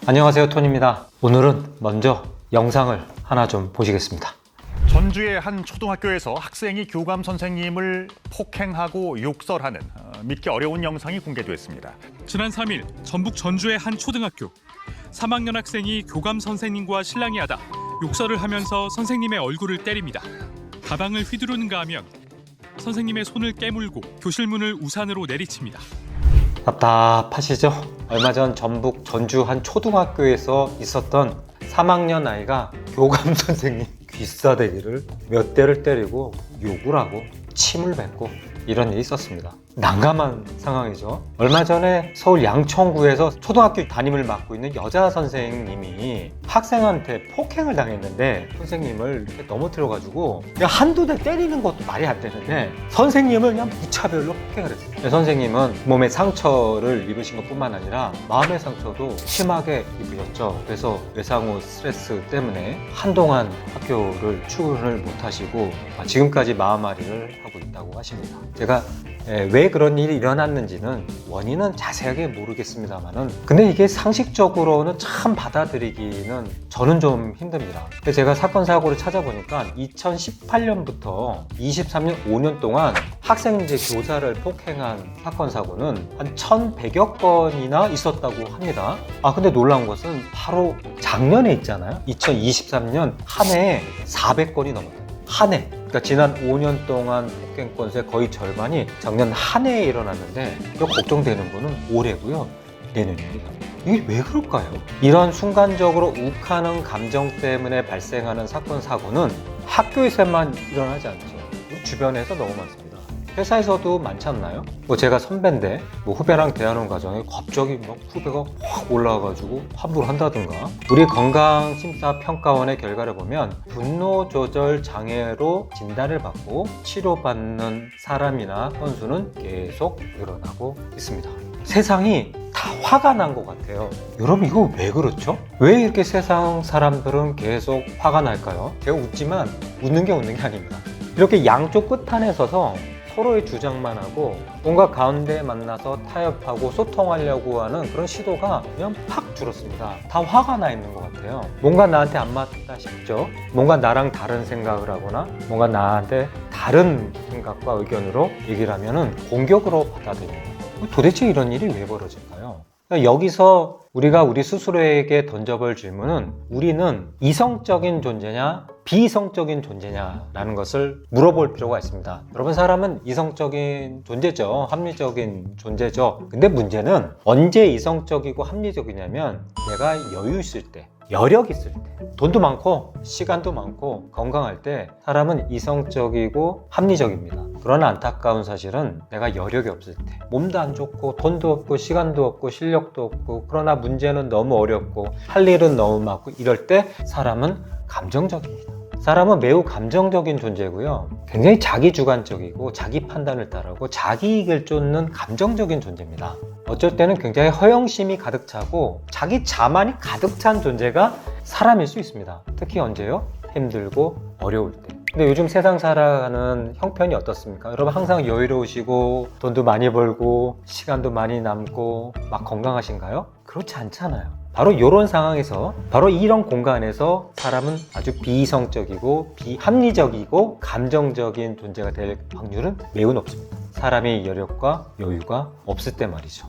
안녕하세요, 톤입니다. 오늘은 먼저 영상을 하나 좀 보시겠습니다. 전주의 한 초등학교에서 학생이 교감 선생님을 폭행하고 욕설하는 믿기 어려운 영상이 공개됐습니다. 지난 3일 전북 전주의 한 초등학교 3학년 학생이 교감 선생님과 실랑이하다 욕설을 하면서 선생님의 얼굴을 때립니다. 가방을 휘두르는가 하면 선생님의 손을 깨물고 교실 문을 우산으로 내리칩니다. 답답하시죠? 얼마 전 전북 전주 한 초등학교에서 있었던 3학년 아이가 교감 선생님 귀싸대기를 몇 대를 때리고 욕을 하고 침을 뱉고 이런 일이 있었습니다. 난감한 상황이죠. 얼마 전에 서울 양천구에서 초등학교 담임을 맡고 있는 여자 선생님이 학생한테 폭행을 당했는데 선생님을 이렇게 넘어뜨려가지고 그냥 한두 대 때리는 것도 말이 안 되는데 선생님을 그냥 무차별로 폭행을 했어요. 선생님은 몸에 상처를 입으신 것뿐만 아니라 마음의 상처도 심하게 입으셨죠. 그래서 외상후 스트레스 때문에 한동안 학교를 출근을 못 하시고 지금까지 마음앓이를 하고 있다고 하십니다. 제가 왜 그런 일이 일어났는지는 원인은 자세하게 모르겠습니다만은 근데 이게 상식적으로는 참 받아들이기는 저는 좀 힘듭니다. 그래서 제가 사건 사고를 찾아보니까 2018년부터 23년 5년 동안 학생제 교사를 폭행한 사건 사고는 한 1,100여 건이나 있었다고 합니다. 근데 놀라운 것은 바로 작년에 있잖아요. 2023년 한 해에 400건이 넘었다. 한 해. 그러니까 지난 5년 동안 폭행 건수의 거의 절반이 작년 한 해에 일어났는데 걱정되는 거는 올해고요. 내년입니다. 이게 왜 그럴까요? 이런 순간적으로 욱하는 감정 때문에 발생하는 사건 사고는 학교에서만 일어나지 않죠. 주변에서 너무 많습니다. 회사에서도 많지 않나요? 제가 선배인데 후배랑 대하는 과정에 갑자기 후배가 확 올라와가지고 함부로 한다든가 우리 건강심사평가원의 결과를 보면 분노 조절 장애로 진단을 받고 치료받는 사람이나 건수는 계속 늘어나고 있습니다. 세상이 다 화가 난 것 같아요. 여러분 이거 왜 그렇죠? 왜 이렇게 세상 사람들은 계속 화가 날까요? 제가 웃지만 웃는 게 아닙니다. 이렇게 양쪽 끝판에 서서 서로의 주장만 하고 뭔가 가운데 만나서 타협하고 소통하려고 하는 그런 시도가 그냥 팍 줄었습니다. 다 화가 나 있는 것 같아요. 뭔가 나한테 안 맞다 싶죠? 뭔가 나랑 다른 생각을 하거나 뭔가 나한테 다른 생각과 의견으로 얘기를 하면은 공격으로 받아들입니다. 도대체 이런 일이 왜 벌어질까요? 여기서 우리가 우리 스스로에게 던져볼 질문은 우리는 이성적인 존재냐 비이성적인 존재냐라는 것을 물어볼 필요가 있습니다. 여러분 사람은 이성적인 존재죠. 합리적인 존재죠. 근데 문제는 언제 이성적이고 합리적이냐면 내가 여유 있을 때 여력 있을 때 돈도 많고 시간도 많고 건강할 때 사람은 이성적이고 합리적입니다. 그러나 안타까운 사실은 내가 여력이 없을 때 몸도 안 좋고 돈도 없고 시간도 없고 실력도 없고 그러나 문제는 너무 어렵고 할 일은 너무 많고 이럴 때 사람은 감정적입니다. 사람은 매우 감정적인 존재고요. 굉장히 자기주관적이고 자기 판단을 따르고 자기 이익을 쫓는 감정적인 존재입니다. 어쩔 때는 굉장히 허영심이 가득 차고 자기 자만이 가득 찬 존재가 사람일 수 있습니다. 특히 언제요? 힘들고 어려울 때. 근데 요즘 세상 살아가는 형편이 어떻습니까? 여러분 항상 여유로우시고 돈도 많이 벌고 시간도 많이 남고 막 건강하신가요? 그렇지 않잖아요. 바로 이런 상황에서 바로 이런 공간에서 사람은 아주 비이성적이고 비합리적이고 감정적인 존재가 될 확률은 매우 높습니다. 사람의 여력과 여유가 없을 때 말이죠.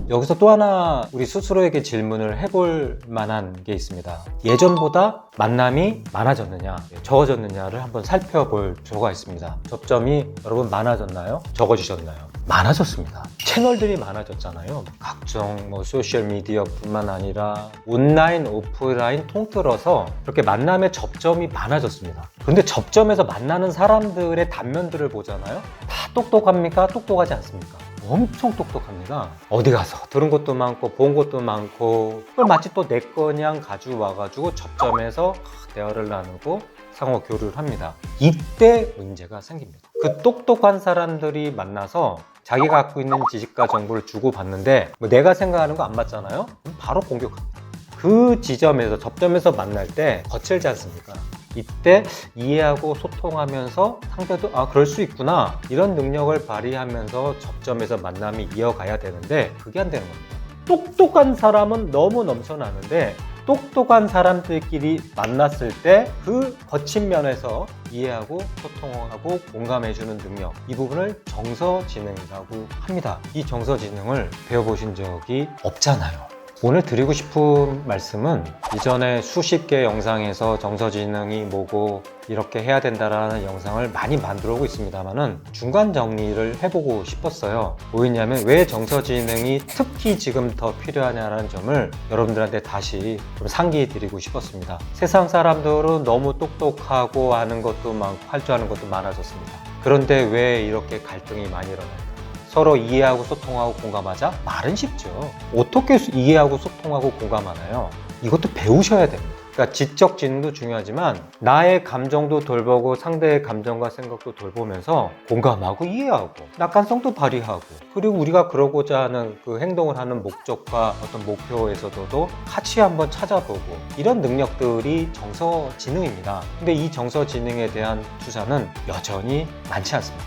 여기서 또 하나 우리 스스로에게 질문을 해볼 만한 게 있습니다. 예전보다 만남이 많아졌느냐 적어졌느냐를 한번 살펴볼 필요가 있습니다. 접점이 여러분 많아졌나요? 적어지셨나요? 많아졌습니다. 채널들이 많아졌잖아요. 각종 소셜미디어 뿐만 아니라 온라인, 오프라인 통틀어서 그렇게 만남의 접점이 많아졌습니다. 근데 접점에서 만나는 사람들의 단면들을 보잖아요. 다 똑똑합니까? 똑똑하지 않습니까? 엄청 똑똑합니다. 어디 가서 들은 것도 많고 본 것도 많고 그걸 마치 또 내 거냥 가져와가지고 접점에서 대화를 나누고 상호 교류를 합니다. 이때 문제가 생깁니다. 그 똑똑한 사람들이 만나서 자기가 갖고 있는 지식과 정보를 주고받는데 내가 생각하는 거 안 맞잖아요? 그럼 바로 공격합니다. 그 지점에서 접점에서 만날 때 거칠지 않습니까? 이때 이해하고 소통하면서 상대도 그럴 수 있구나 이런 능력을 발휘하면서 접점에서 만남이 이어가야 되는데 그게 안 되는 겁니다. 똑똑한 사람은 너무 넘쳐나는데 똑똑한 사람들끼리 만났을 때 그 거친 면에서 이해하고 소통하고 공감해주는 능력, 이 부분을 정서지능이라고 합니다. 이 정서지능을 배워보신 적이 없잖아요. 오늘 드리고 싶은 말씀은 이전에 수십 개 영상에서 정서지능이 뭐고 이렇게 해야 된다라는 영상을 많이 만들어 오고 있습니다만은 중간 정리를 해보고 싶었어요. 뭐였냐면 왜 정서지능이 특히 지금 더 필요하냐라는 점을 여러분들한테 다시 좀 상기해 드리고 싶었습니다. 세상 사람들은 너무 똑똑하고 하는 것도 많고 할 줄 아는 것도 많아졌습니다. 그런데 왜 이렇게 갈등이 많이 일어날까요? 서로 이해하고 소통하고 공감하자? 말은 쉽죠. 어떻게 이해하고 소통하고 공감하나요? 이것도 배우셔야 됩니다. 그러니까 지적 지능도 중요하지만 나의 감정도 돌보고 상대의 감정과 생각도 돌보면서 공감하고 이해하고 낙관성도 발휘하고 그리고 우리가 그러고자 하는 그 행동을 하는 목적과 어떤 목표에서도 같이 한번 찾아보고 이런 능력들이 정서지능입니다. 근데 이 정서지능에 대한 투자는 여전히 많지 않습니다.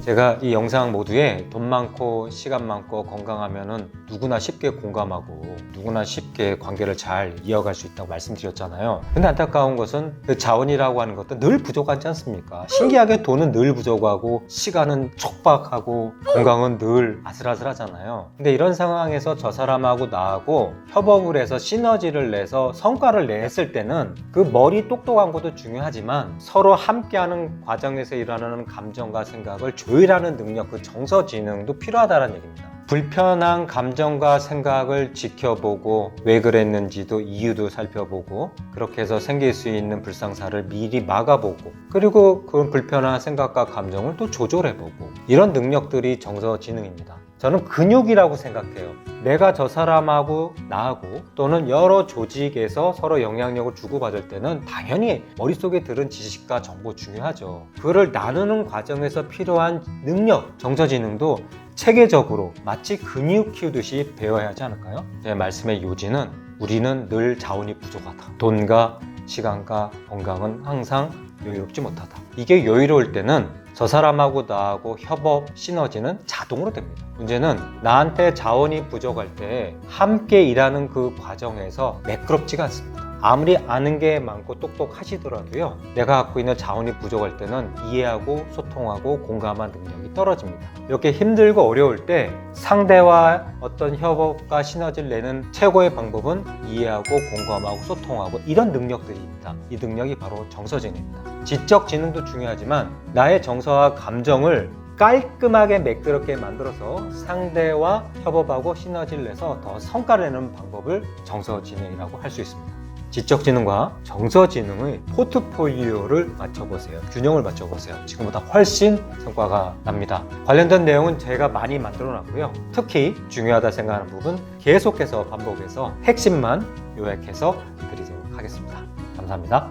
제가 이 영상 모두에 돈 많고 시간 많고 건강하면은 누구나 쉽게 공감하고 누구나 쉽게 관계를 잘 이어갈 수 있다고 말씀드렸잖아요. 근데 안타까운 것은 그 자원이라고 하는 것도 늘 부족하지 않습니까? 신기하게 돈은 늘 부족하고 시간은 촉박하고 건강은 늘 아슬아슬하잖아요. 근데 이런 상황에서 저 사람하고 나하고 협업을 해서 시너지를 내서 성과를 냈을 때는 그 머리 똑똑한 것도 중요하지만 서로 함께하는 과정에서 일어나는 감정과 생각을 조율하는 능력, 그 정서지능도 필요하다는 얘기입니다. 불편한 감정과 생각을 지켜보고 왜 그랬는지도 이유도 살펴보고 그렇게 해서 생길 수 있는 불상사를 미리 막아보고 그리고 그런 불편한 생각과 감정을 또 조절해보고 이런 능력들이 정서지능입니다. 저는 근육이라고 생각해요. 내가 저 사람하고 나하고 또는 여러 조직에서 서로 영향력을 주고받을 때는 당연히 머릿속에 들은 지식과 정보 중요하죠. 그거를 나누는 과정에서 필요한 능력, 정서지능도 체계적으로 마치 근육 키우듯이 배워야 하지 않을까요? 제 말씀의 요지는 우리는 늘 자원이 부족하다. 돈과 시간과 건강은 항상 여유롭지 못하다. 이게 여유로울 때는 저 사람하고 나하고 협업, 시너지는 자동으로 됩니다. 문제는 나한테 자원이 부족할 때 함께 일하는 그 과정에서 매끄럽지가 않습니다. 아무리 아는 게 많고 똑똑하시더라도요, 내가 갖고 있는 자원이 부족할 때는 이해하고 소통하고 공감한 능력이 떨어집니다. 이렇게 힘들고 어려울 때 상대와 어떤 협업과 시너지를 내는 최고의 방법은 이해하고 공감하고 소통하고 이런 능력들입니다. 이 능력이 바로 정서지능입니다. 지적 지능도 중요하지만 나의 정서와 감정을 깔끔하게 매끄럽게 만들어서 상대와 협업하고 시너지를 내서 더 성과를 내는 방법을 정서지능이라고 할 수 있습니다. 지적지능과 정서지능의 포트폴리오를 맞춰보세요. 균형을 맞춰보세요. 지금보다 훨씬 성과가 납니다. 관련된 내용은 제가 많이 만들어 놨고요. 특히 중요하다 생각하는 부분 계속해서 반복해서 핵심만 요약해서 드리도록 하겠습니다. 감사합니다.